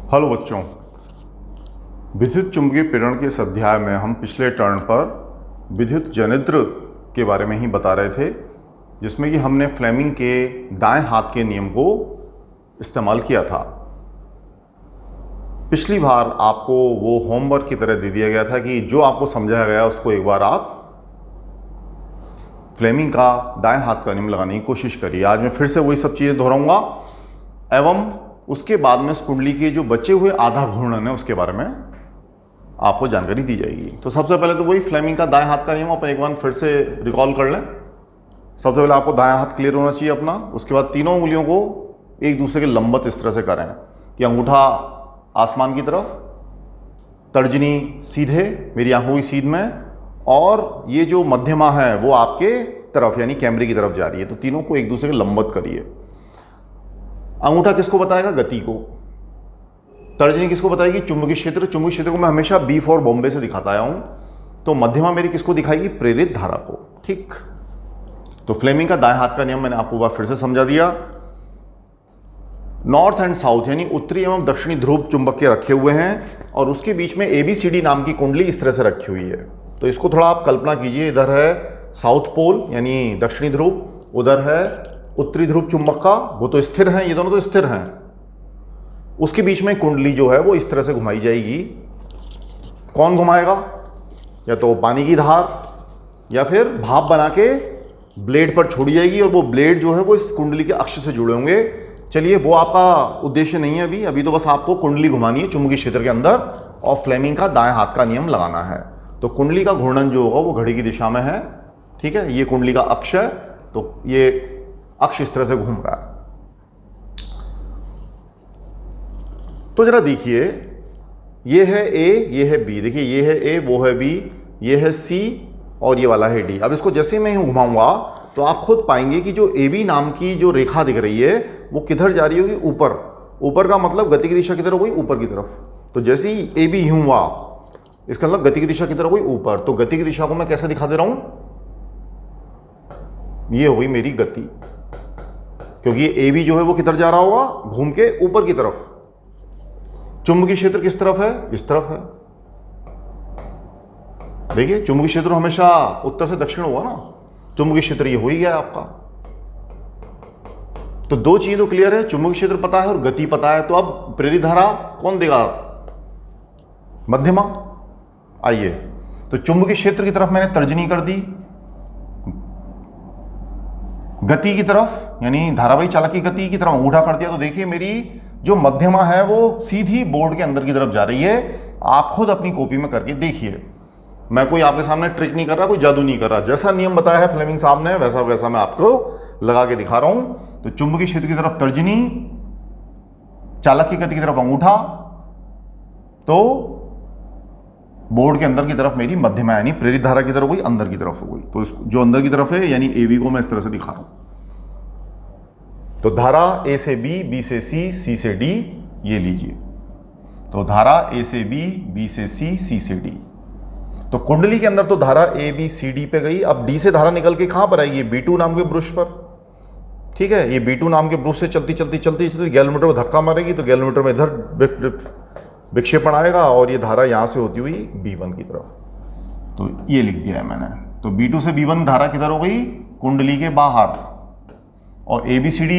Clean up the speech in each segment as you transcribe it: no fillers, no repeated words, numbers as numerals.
Hello बच्चों, विद्युत चुंबकीय प्रेरण के इस अध्याय में हम पिछले टर्न पर विद्युत जनित्र के बारे में ही बता रहे थे, जिसमें कि हमने फ्लेमिंग के दाएं हाथ के नियम को इस्तेमाल किया था। पिछली बार आपको वो होमवर्क की तरह दे दिया गया था कि जो आपको समझाया गया उसको एक बार आप फ्लेमिंग का दाएं हाथ का नियम लगाने की कोशिश करिए। आज मैं फिर से वही सब चीज़ें दोहराऊंगा एवं उसके बाद में इस कुंडली के जो बचे हुए आधा घूर्णन है उसके बारे में आपको जानकारी दी जाएगी। तो सबसे पहले तो वही फ्लेमिंग का दाएं हाथ का नियम अपन एक बार फिर से रिकॉल कर लें। सबसे पहले आपको दायां हाथ क्लियर होना चाहिए अपना। उसके बाद तीनों उंगलियों को एक दूसरे के लंबवत इस तरह से करें कि अंगूठा आसमान की तरफ, तर्जनी सीधे मेरी आंखों की सीध में, और ये जो मध्यमा है वो आपके तरफ यानी कैमरे की तरफ जा रही है। तो तीनों को एक दूसरे के लंबवत करिए। अंगूठा किसको बताएगा? गति को। तर्जनी किसको बताएगी? चुंबकीय क्षेत्र। चुंबकीय क्षेत्र को मैं हमेशा बी फॉर बॉम्बे से दिखाता आया हूं। तो मध्यमा मेरी किसको दिखाएगी? प्रेरित धारा को। ठीक। तो फ्लेमिंग का दाएं हाथ का नियम मैंने आपको बार फिर से समझा दिया। नॉर्थ एंड साउथ यानी उत्तरी एवं दक्षिणी ध्रुव चुंबकीय रखे हुए हैं और उसके बीच में ABCD नाम की कुंडली इस तरह से रखी हुई है। तो इसको थोड़ा आप कल्पना कीजिए। इधर है साउथ पोल यानी दक्षिणी ध्रुव, उधर है उत्तरी ध्रुव चुंबक का, वो तो स्थिर हैं, ये दोनों तो स्थिर हैं। उसके बीच में कुंडली जो है वो इस तरह से घुमाई जाएगी। कौन घुमाएगा? या तो पानी की धार या फिर भाप बना के ब्लेड पर छोड़ी जाएगी और वो ब्लेड जो है वो इस कुंडली के अक्ष से जुड़े होंगे। चलिए, वो आपका उद्देश्य नहीं है अभी तो बस आपको कुंडली घुमानी है चुंबकीय क्षेत्र के अंदर और फ्लेमिंग का दाएं हाथ का नियम लगाना है। तो कुंडली का घूर्णन जो होगा वो घड़ी की दिशा में है। ठीक है, ये कुंडली का अक्ष है, तो ये अक्ष इस तरह से घूम रहा है। तो जरा देखिए, ये है A, ये है B। देखिए, ये है A, वो है B, ये है C और ये वाला है D। अब इसको जैसे मैं घुमाऊंगा तो आप खुद पाएंगे कि जो AB नाम की जो रेखा दिख रही है वो किधर जा रही होगी? ऊपर। ऊपर का मतलब गति की दिशा किधर हो गई? ऊपर की तरफ। तो जैसे ही AB यूं हुआ, इसका मतलब गति की दिशा किधर हो गई? ऊपर। तो गति की दिशा को मैं कैसे दिखा दे रहा हूं? ये हो गई मेरी गति, क्योंकि AB जो है वो किधर जा रहा होगा? घूम के ऊपर की तरफ। चुंबकीय क्षेत्र किस तरफ है? इस तरफ है। देखिए, चुंबकीय क्षेत्र हमेशा उत्तर से दक्षिण होगा ना। चुंबकीय क्षेत्र ये हो ही गया आपका। तो दो चीजें तो क्लियर है, चुंबकीय क्षेत्र पता है और गति पता है। तो अब प्रेरित धारा कौन देगा? मध्यमा। आइए, तो चुंबकीय क्षेत्र की तरफ मैंने तर्जनी कर दी, गति की तरफ यानी धारावाही चालक की गति की तरफ अंगूठा कर दिया। तो देखिए, मेरी जो मध्यमा है वो सीधी बोर्ड के अंदर की तरफ जा रही है। आप खुद अपनी कॉपी में करके देखिए। मैं कोई आपके सामने ट्रिक नहीं कर रहा, कोई जादू नहीं कर रहा। जैसा नियम बताया है फ्लेमिंग साहब ने वैसा वैसा मैं आपको लगा के दिखा रहा हूं। तो चुंबकीय क्षेत्र की तरफ तर्जनी, चालक की गति की तरफ अंगूठा, तो बोर्ड के अंदर की तरफ मेरी मध्यमा यानी प्रेरित धारा की तरफ हो गई, अंदर की तरफ हो गई। तो जो अंदर की तरफ है यानी AB को मैं इस तरह से दिखा रहा हूं। तो धारा A से B, B से C, C से D, ये लीजिए। तो धारा A से B, B से C, C से D। तो कुंडली के अंदर तो धारा ABCD पे गई। अब D से धारा निकल के कहां पर आएगी? B2 नाम के ब्रुश पर। ठीक है, ये B2 नाम के ब्रुश से चलती चलती चलती चलती गैल्वेनोमीटर को धक्का मारेगी। तो गैल्वेनोमीटर में इधर विक्षेपण आएगा और ये धारा यहां से होती हुई B1 की तरफ। तो ये लिख दिया है मैंने। तो B2 से B1 धारा किधर हो गई? कुंडली के बाहर। और ABCD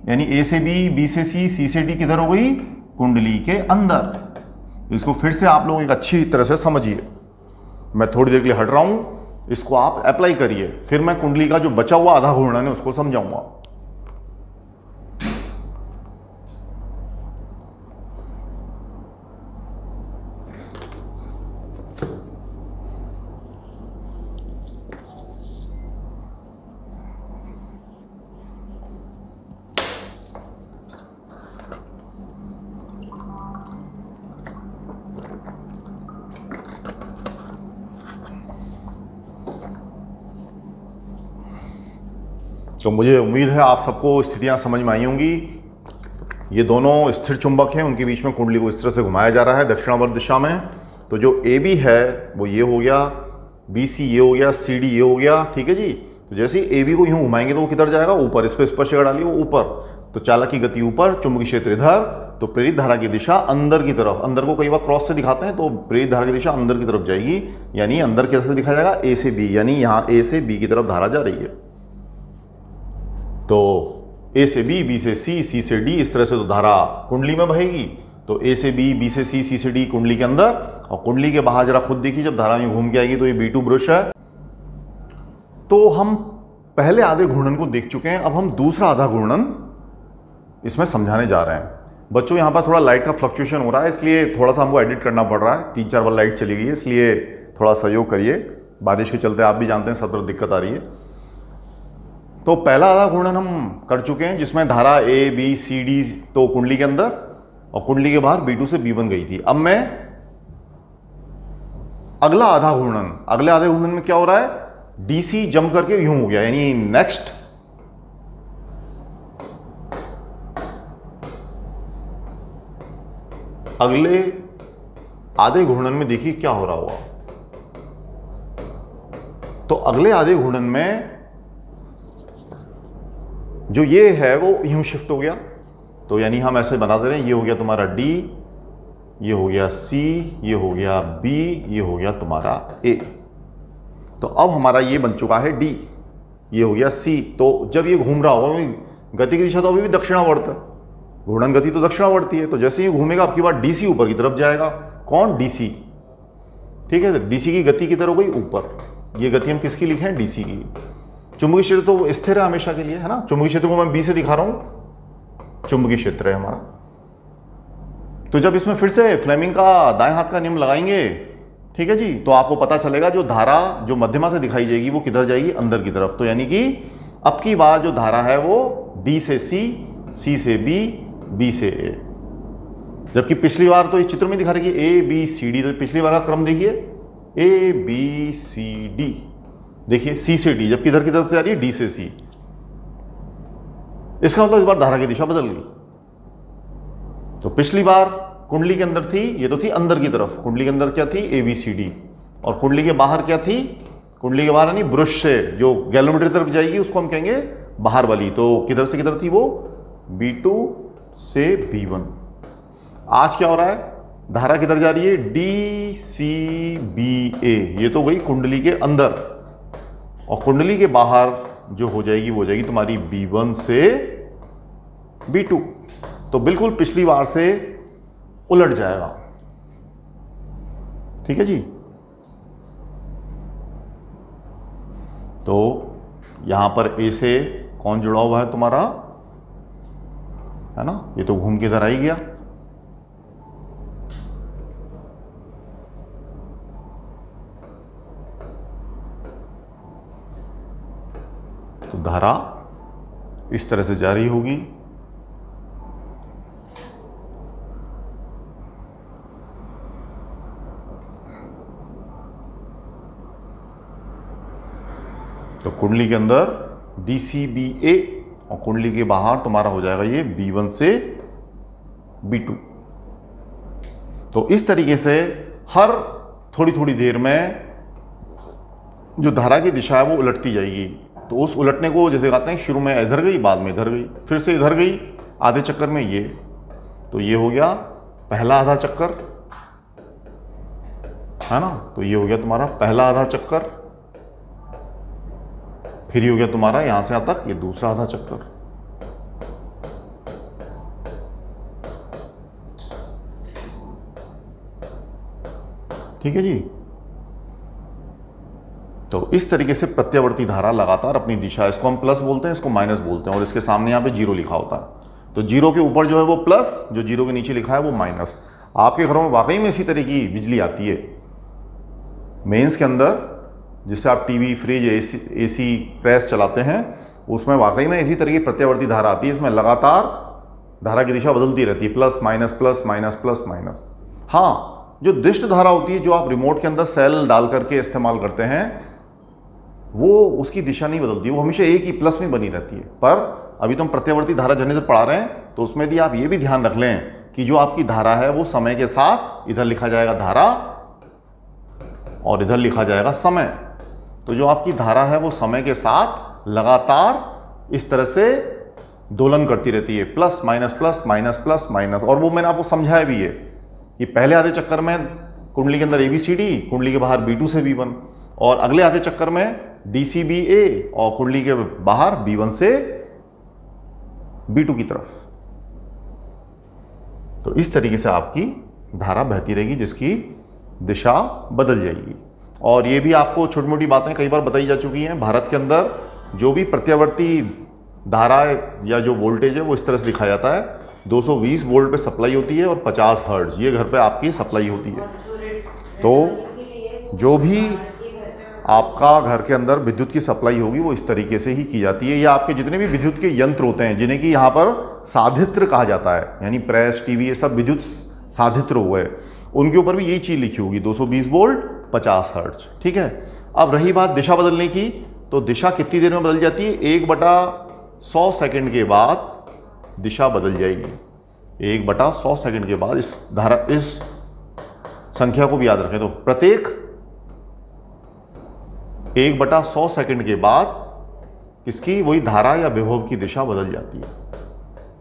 यानी A से B, B से C, C से D किधर हो गई? कुंडली के अंदर। इसको फिर से आप लोग एक अच्छी तरह से समझिए। मैं थोड़ी देर के लिए हट रहा हूं, इसको आप अप्लाई करिए, फिर मैं कुंडली का जो बचा हुआ आधा घूर्णन है उसको समझाऊंगा। तो मुझे उम्मीद है आप सबको स्थितियां समझ में आई होंगी। ये दोनों स्थिर चुंबक हैं, उनके बीच में कुंडली को इस तरह से घुमाया जा रहा है दक्षिणावर्त दिशा में। तो जो AB है वो ये हो गया, BC ये हो गया, CD ये हो गया। ठीक है जी। तो जैसे ही AB को यूं घुमाएंगे तो वो किधर जाएगा? ऊपर। इस पर स्पर्श डालिए, वो ऊपर। तो चालक की गति ऊपर, चुंबकीय क्षेत्र इधर तो प्रेरित धारा की दिशा अंदर की तरफ, अंदर को कई बार क्रॉस से दिखाते हैं, तो प्रेरित धारा की दिशा अंदर की तरफ जाएगी, यानी अंदर कैसे दिखा जाएगा, ए से बी, यानी यहां ए से बी की तरफ धारा जा रही है। तो ए से बी से सी से डी, इस तरह से तो धारा कुंडली में बहेगी। तो ए से बी से सी से डी कुंडली के अंदर, और कुंडली के बाहर जरा खुद देखिए, जब धारा में घूम के आएगी तो ये B2 ब्रश है। तो हम पहले आधे घूर्णन को देख चुके हैं, अब हम दूसरा आधा घूर्णन इसमें समझाने जा रहे हैं। बच्चों यहाँ पर थोड़ा लाइट का फ्लक्चुएशन हो रहा है, इसलिए थोड़ा सा हमको एडिट करना पड़ रहा है, 3-4 बार लाइट चली गई है, इसलिए थोड़ा सहयोग करिए। बारिश के चलते आप भी जानते हैं सब तरफ दिक्कत आ रही है। तो पहला आधा घूर्णन हम कर चुके हैं, जिसमें धारा A B C D तो कुंडली के अंदर और कुंडली के बाहर B2 से B1 गई थी। अब मैं अगला आधा घूर्णन, अगले आधे घूर्णन में क्या हो रहा है, DC जंप करके यूं हो गया, यानी नेक्स्ट अगले आधे घूर्णन में देखिए क्या हो रहा होगा। तो अगले आधे घूर्णन में जो ये है वो यूं शिफ्ट हो गया, तो यानी हम ऐसे बना दे रहे हैं, ये हो गया तुम्हारा D, ये हो गया C, ये हो गया B, ये हो गया तुम्हारा A। तो अब हमारा ये बन चुका है D, ये हो गया C। तो जब ये घूम रहा होगा, गति की दिशा तो अभी भी दक्षिणावर्त है, घूर्णन गति तो दक्षिणावर्ती है, तो जैसे ये घूमेगा आपकी बात DC ऊपर की तरफ जाएगा। कौन, DC, ठीक है। DC की गति की तरफ गई ऊपर, ये गति हम किसकी लिखे हैं, DC की। चुंबकीय क्षेत्र तो स्थिर है हमेशा के लिए, है ना। चुंबकीय क्षेत्र को मैं B से दिखा रहा हूं, चुंबकीय क्षेत्र है हमारा। तो जब इसमें फिर से फ्लेमिंग का दाएं हाथ का नियम लगाएंगे, ठीक है जी, तो आपको पता चलेगा जो धारा जो मध्यमा से दिखाई जाएगी वो किधर जाएगी, अंदर की तरफ। तो यानी कि अब की बार जो धारा है वो D से C, C से B, B से A, जबकि पिछली बार तो इस चित्र में दिखा रही है A B C D। तो पिछली बार का क्रम देखिए, A B C D, देखिए C से D, जबकि इधर की तरफ से आ रही है D से C। इसका मतलब इस बार धारा की दिशा बदल गई। तो पिछली बार कुंडली के अंदर थी, ये तो थी अंदर की तरफ, कुंडली के अंदर क्या थी, A B C D, और कुंडली के बाहर क्या थी, कुंडली के बाहर यानी ब्रश से जो गैलोमीटर तरफ जाएगी उसको हम कहेंगे बाहर वाली। तो किधर से किधर थी वो, B2 से B1। आज क्या हो रहा है, धारा किधर जा रही है, DCBA, ये तो गई कुंडली के अंदर, और कुंडली के बाहर जो हो जाएगी वो हो जाएगी तुम्हारी B1 से B2। तो बिल्कुल पिछली बार से उलट जाएगा, ठीक है जी। तो यहां पर A से कौन जुड़ा हुआ है तुम्हारा, है ना, ये तो घूम के इधर आ ही गया। तो धारा इस तरह से जारी होगी। तो कुंडली के अंदर DCBA और कुंडली के बाहर तुम्हारा हो जाएगा ये B1 से B2। तो इस तरीके से हर थोड़ी थोड़ी देर में जो धारा की दिशा है वो उलटती जाएगी। तो उस उलटने को जैसे कहते हैं, शुरू में इधर गई, बाद में इधर गई, फिर से इधर गई, आधे चक्कर में ये। तो ये हो गया पहला आधा चक्कर, है ना। तो ये हो गया तुम्हारा पहला आधा चक्कर, फिर ये हो गया तुम्हारा यहां से यहां तक ये दूसरा आधा चक्कर। ठीक है जी। तो इस तरीके से प्रत्यावर्ती धारा लगातार अपनी दिशा, इसको हम प्लस बोलते हैं, इसको माइनस बोलते हैं, और इसके सामने यहाँ पे जीरो लिखा होता है। तो जीरो के ऊपर जो है वो प्लस, जो जीरो के नीचे लिखा है वो माइनस। आपके घरों में वाकई में इसी तरह की बिजली आती है मेंस के अंदर, जिससे आप टीवी, फ्रिज, एसी, प्रेस चलाते हैं, उसमें वाकई में इसी तरह की प्रत्यावर्ती धारा आती है। इसमें लगातार धारा की दिशा बदलती रहती है, plus minus plus minus plus minus. हाँ, जो दिष्ट धारा होती है, जो आप रिमोट के अंदर सेल डाल करके इस्तेमाल करते हैं, वो उसकी दिशा नहीं बदलती, वो हमेशा एक ही प्लस में बनी रहती है। पर अभी तो हम प्रत्यावर्ती धारा जनित पढ़ा रहे हैं, तो उसमें भी आप ये भी ध्यान रख लें कि जो आपकी धारा है वो समय के साथ, इधर लिखा जाएगा धारा और इधर लिखा जाएगा समय। तो जो आपकी धारा है वो समय के साथ लगातार इस तरह से दोलन करती रहती है, plus minus plus minus plus minus. और वो मैंने आपको समझाया भी है, ये पहले आधे चक्कर में कुंडली के अंदर ABCD, कुंडली के बाहर B2 से B1, और अगले आधे चक्कर में DCBA और कुंडली के बाहर B1 से B2 की तरफ। तो इस तरीके से आपकी धारा बहती रहेगी जिसकी दिशा बदल जाएगी। और ये भी आपको छोटी मोटी बातें कई बार बताई जा चुकी हैं। भारत के अंदर जो भी प्रत्यावर्ती धारा या जो वोल्टेज है वो इस तरह से दिखाया जाता है, 220 वोल्ट पे सप्लाई होती है और 50 हर्ट्ज ये घर पे आपकी सप्लाई होती है। तो जो भी आपका घर के अंदर विद्युत की सप्लाई होगी वो इस तरीके से ही की जाती है। या आपके जितने भी विद्युत के यंत्र होते हैं जिन्हें कि यहाँ पर साधित्र कहा जाता है, यानी प्रेस, टीवी, ये सब विद्युत साधित्र हुए, उनके ऊपर भी यही चीज़ लिखी होगी, 220 वोल्ट 50 हर्ट्ज। ठीक है। अब रही बात दिशा बदलने की, तो दिशा कितनी देर में बदल जाती है? 1/100 सेकंड के बाद दिशा बदल जाएगी। 1/100 सेकंड के बाद इस संख्या को भी याद रखें। तो प्रत्येक 1/100 सेकंड के बाद इसकी वही धारा या विभव की दिशा बदल जाती है।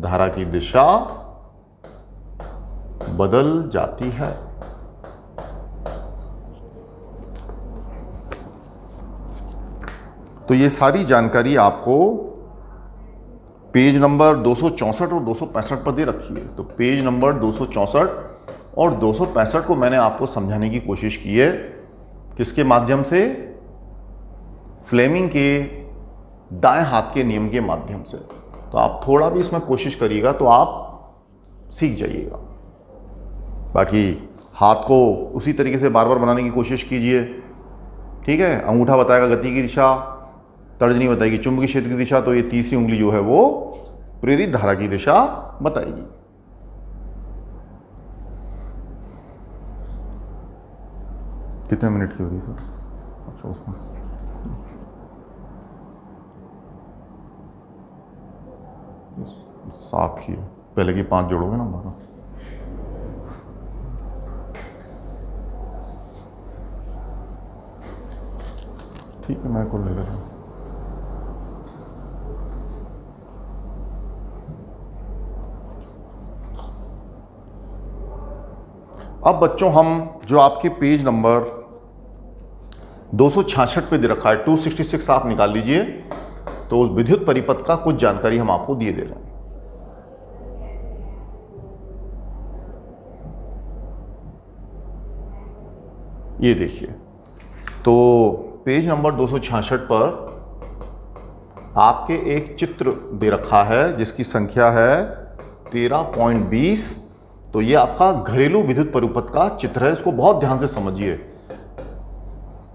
धारा की दिशा बदल जाती है। तो ये सारी जानकारी आपको पेज नंबर 264 और 265 पर दे रखी है। तो पेज नंबर 264 और 265 को मैंने आपको समझाने की कोशिश की है, किसके माध्यम से? फ्लेमिंग के दाएं हाथ के नियम के माध्यम से। तो आप थोड़ा भी इसमें कोशिश करिएगा तो आप सीख जाइएगा। बाकी हाथ को उसी तरीके से बार बार बनाने की कोशिश कीजिए। ठीक है। अंगूठा बताएगा गति की दिशा, तर्जनी बताएगी चुंबकीय क्षेत्र की दिशा, तो ये तीसरी उंगली जो है वो प्रेरित धारा की दिशा बताएगी। कितने मिनट की हो रही सर? अच्छा, उसमें 7 की है, पहले की 5 जोड़ोगे ना 12। ठीक है, मैं कुल ले लेता हूँ। अब बच्चों हम जो आपके पेज नंबर 266 पे दे रखा है 266 आप निकाल लीजिए। तो उस विद्युत परिपथ का कुछ जानकारी हम आपको दिए दे रहे हैं। ये देखिए, तो पेज नंबर 266 पर आपके एक चित्र दे रखा है जिसकी संख्या है 13.20। तो ये आपका घरेलू विद्युत परिपथ का चित्र है। इसको बहुत ध्यान से समझिए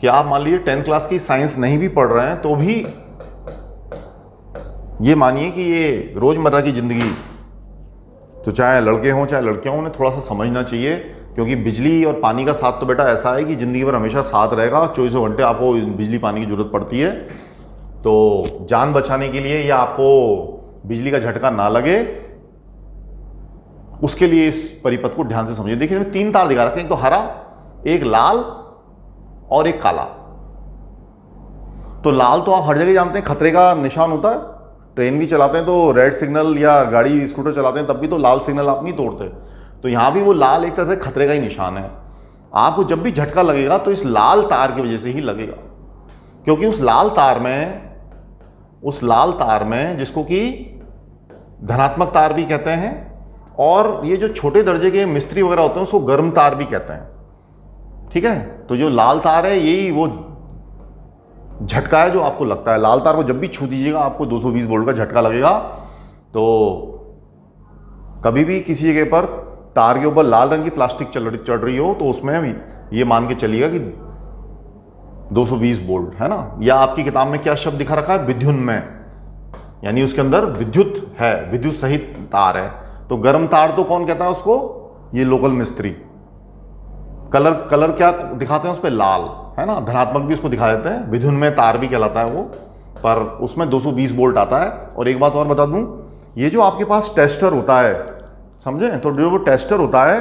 कि आप मान लीजिए 10th क्लास की साइंस नहीं भी पढ़ रहे हैं तो भी ये मानिए कि ये रोजमर्रा की जिंदगी, तो चाहे लड़के हों चाहे लड़कियां हों, उन्हें थोड़ा सा समझना चाहिए। क्योंकि बिजली और पानी का साथ तो बेटा ऐसा है कि ज़िंदगी भर हमेशा साथ रहेगा। 24 घंटे आपको बिजली पानी की ज़रूरत पड़ती है। तो जान बचाने के लिए या आपको बिजली का झटका ना लगे उसके लिए इस परिपथ को ध्यान से समझिए। देखिए इसमें 3 तार दिखा रखे हैं, एक तो हरा, एक लाल और एक काला। तो लाल तो आप हर जगह जानते हैं खतरे का निशान होता है। ट्रेन भी चलाते हैं तो रेड सिग्नल, या गाड़ी स्कूटर चलाते हैं तब भी तो लाल सिग्नल आप नहीं तोड़ते। तो यहाँ भी वो लाल एक तरह से खतरे का ही निशान है। आपको जब भी झटका लगेगा तो इस लाल तार की वजह से ही लगेगा, क्योंकि उस लाल तार में जिसको कि धनात्मक तार भी कहते हैं, और ये जो छोटे दर्जे के मिस्त्री वगैरह होते हैं उसको गर्म तार भी कहते हैं। ठीक है। तो जो लाल तार है यही वो झटका है जो आपको लगता है। लाल तार को जब भी छू दीजिएगा आपको 220 वोल्ट का झटका लगेगा। तो कभी भी किसी जगह पर तार के ऊपर लाल रंग की प्लास्टिक चढ़ रही हो तो उसमें भी ये मान के चलिएगा कि 220 वोल्ट है ना। या आपकी किताब में क्या शब्द दिखा रखा है? विद्युन्मय, यानी उसके अंदर विद्युत है, विद्युत सहित तार है। तो गर्म तार तो कौन कहता है उसको? ये लोकल मिस्त्री। कलर क्या दिखाते हैं उस पर? लाल, है ना। धनात्मक भी उसको दिखा देते हैं, विद्युन्मय तार भी कहलाता है वो, पर उसमें 220 वोल्ट आता है। और एक बात और बता दूं, ये जो आपके पास टेस्टर होता है, समझे? तो जो वो टेस्टर होता है,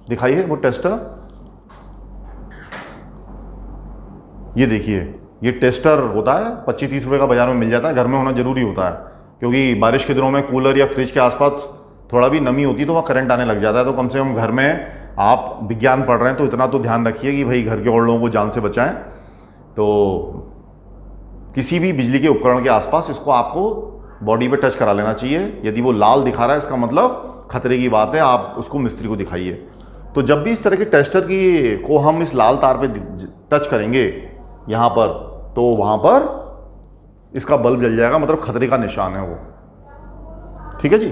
दिखाइए वो टेस्टर, ये देखिए, ये टेस्टर होता है 25-30 रुपए का बाजार में मिल जाता है। घर में होना जरूरी होता है क्योंकि बारिश के दिनों में कूलर या फ्रिज के आसपास थोड़ा भी नमी होती है तो वहाँ करंट आने लग जाता है। तो कम से कम घर में आप विज्ञान पढ़ रहे हैं तो इतना तो ध्यान रखिए कि भाई घर के और लोगों को जान से बचाएं। तो किसी भी बिजली के उपकरण के आसपास इसको आपको बॉडी पे टच करा लेना चाहिए। यदि वो लाल दिखा रहा है इसका मतलब खतरे की बात है, आप उसको मिस्त्री को दिखाइए। तो जब भी इस तरह के टेस्टर की को हम इस लाल तार पे टच करेंगे यहाँ पर, तो वहाँ पर इसका बल्ब जल जाएगा, मतलब खतरे का निशान है वो। ठीक है जी।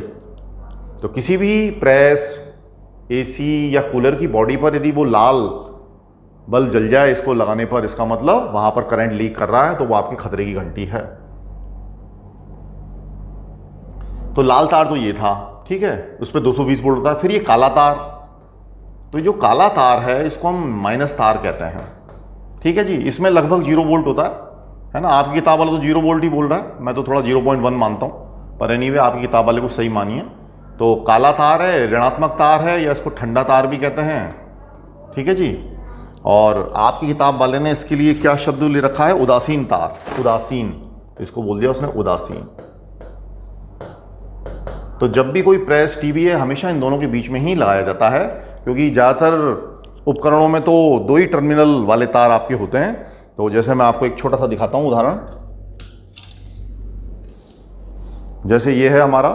तो किसी भी प्रेस, एसी या कूलर की बॉडी पर यदि वो लाल बल्ब जल जाए इसको लगाने पर, इसका मतलब वहां पर करंट लीक कर रहा है, तो वो आपकी खतरे की घंटी है। तो लाल तार तो ये था, ठीक है, उस पर 220 वोल्ट होता है। फिर ये काला तार, तो जो काला तार है इसको हम माइनस तार कहते हैं। ठीक है जी। इसमें लगभग 0 वोल्ट होता है ना। आपकी किताब वाला तो 0 वोल्ट ही बोल रहा है, मैं तो थोड़ा 0.1 मानता हूं, पर एनीवे आपकी किताब वाले को सही मानिए। तो काला तार है, ऋणात्मक तार है, या इसको ठंडा तार भी कहते हैं। ठीक है जी। और आपकी किताब वाले ने इसके लिए क्या शब्द ले रखा है? उदासीन तार। उदासीन, इसको बोल दिया उसने उदासीन। तो जब भी कोई प्रेस, टीवी है, हमेशा इन दोनों के बीच में ही लगाया जाता है, क्योंकि ज़्यादातर उपकरणों में तो 2 ही टर्मिनल वाले तार आपके होते हैं। तो जैसे मैं आपको एक छोटा सा दिखाता हूं उदाहरण। जैसे ये है हमारा,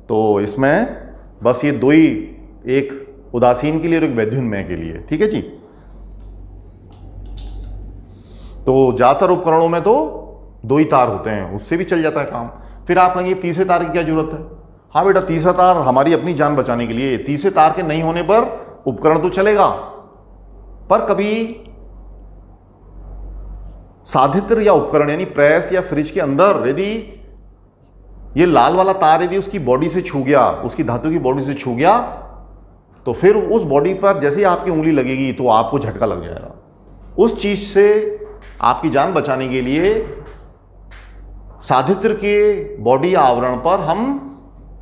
तो इसमें बस ये 2 ही, एक उदासीन के लिए और एक वैद्युन्मय के लिए। ठीक है जी। तो ज़्यादातर उपकरणों में तो 2 ही तार होते हैं, उससे भी चल जाता है काम। फिर आप कहेंगे तीसरे तार की क्या जरूरत है? हाँ बेटा, तीसरा तार हमारी अपनी जान बचाने के लिए। तीसरे तार के नहीं होने पर उपकरण तो चलेगा, पर कभी साधित्र या उपकरण यानी प्रेस या फ्रिज के अंदर यदि ये लाल वाला तार यदि उसकी बॉडी से छू गया, उसकी धातु की बॉडी से छू गया, तो फिर उस बॉडी पर जैसे ही आपकी उंगली लगेगी तो आपको झटका लग जाएगा। उस चीज से आपकी जान बचाने के लिए साधित्र के बॉडी आवरण पर हम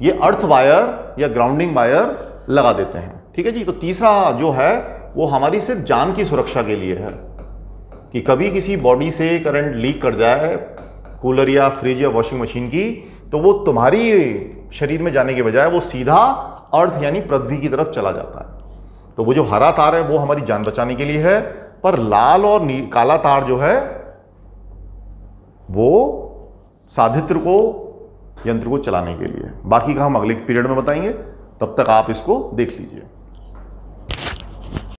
ये अर्थ वायर या ग्राउंडिंग वायर लगा देते हैं। ठीक है जी। तो तीसरा जो है वो हमारी सिर्फ जान की सुरक्षा के लिए है, कि कभी किसी बॉडी से करंट लीक कर जाए, कूलर या फ्रिज या वॉशिंग मशीन की, तो वो तुम्हारी शरीर में जाने के बजाय वो सीधा अर्थ यानी पृथ्वी की तरफ चला जाता है। तो वो जो हरा तार है वो हमारी जान बचाने के लिए है, पर लाल और काला तार जो है वो साधित्र को, यंत्र को चलाने के लिए। बाकी का हम अगले पीरियड में बताएंगे, तब तक आप इसको देख लीजिए।